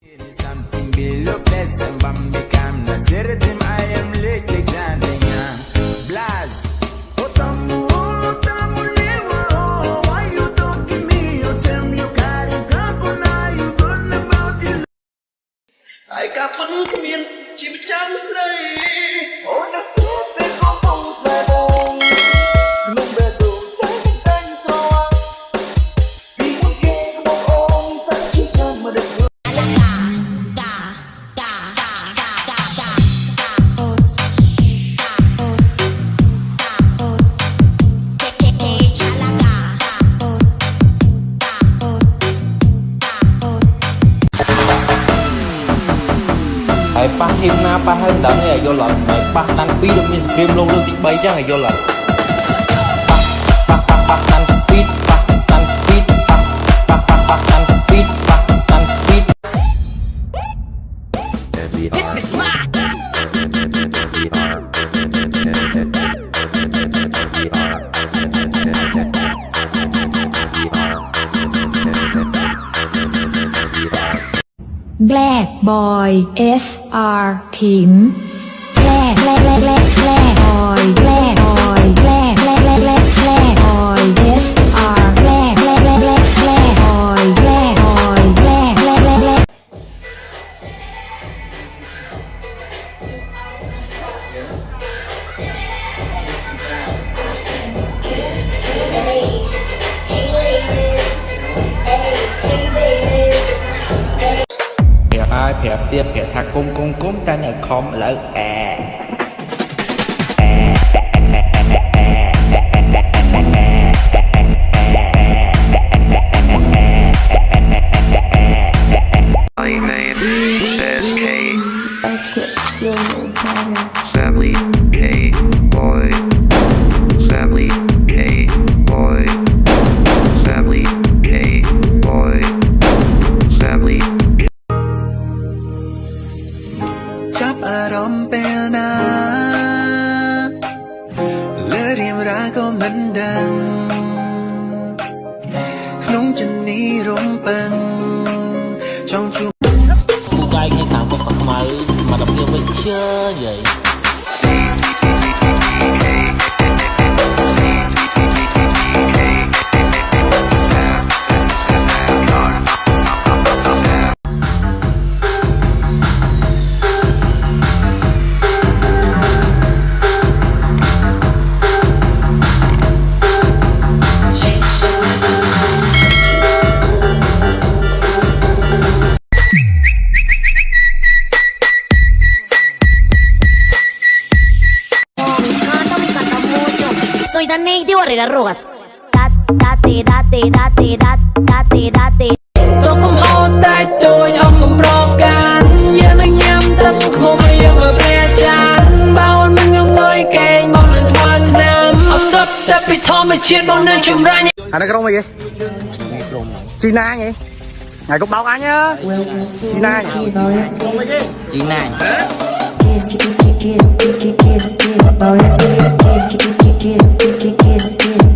ai cả vẫn miền chim trắng say ôi nước mắt bên có bông xe bông luôn bề đủ trái cánh gió vì muốn nghe bông ôm ta chỉ chẳng mà được hương hãy bắt thêm na bắt hơn đỡ này vô lợn hãy bắt tăng phí được mình stream luôn luôn thì bay chắc là vô lợn bắt tăng phí bắt tăng phí bắt tăng phí bắt tăng phí. This is my Black Boy SR ถิง Black Boy Black Boy Black Boy SR Black Boy Black แผลเตี้ยแผลทักก้มแต่เนี่ยคอมแล้วMy name says K. Family K boy. Family K boy. Family K boy. Family. จับอารมณ์เป็นนาเลือเรียมราก็เหมือนเดิมขนมจะนี้ร่มปังtrong chu cô gái nghe thẳng một phần máy mà đọc yêu với chơi vậy Soy Danny de Barrera Rojas. Date. tôi cũng hôn tay tôi ông cũng pro can giờ anh nhắm tắt không yêu ở bè chán bao mình ngưng ngơi kề một lần hoàn nam ở sắp ta bị thò mà chiến bao nơi chùm ra nhé anh cái đông mày gì chị na vậy ngày cục bọc anh nhá chị na chị này Black